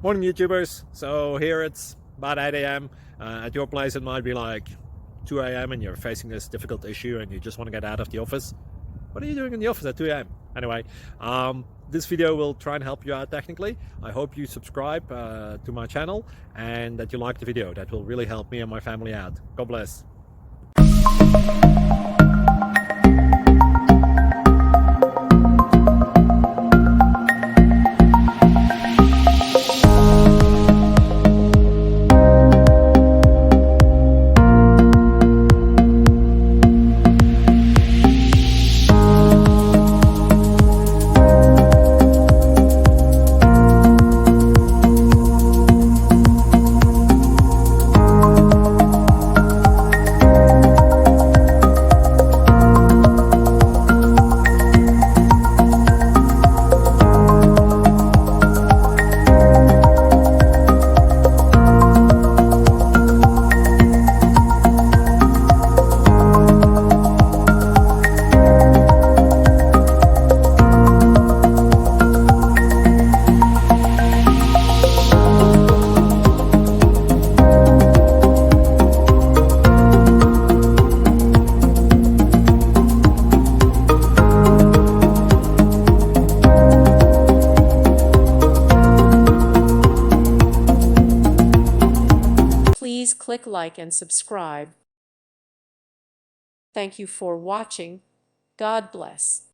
Morning YouTubers. So here it's about 8 a.m. At your place it might be like 2 a.m. and you're facing this difficult issue and you just want to get out of the office. What are you doing in the office at 2 a.m.? Anyway, this video will try and help you out technically. I hope you subscribe to my channel and that you like the video. That will really help me and my family out. God bless. Please click like and subscribe. Thank you for watching. God bless.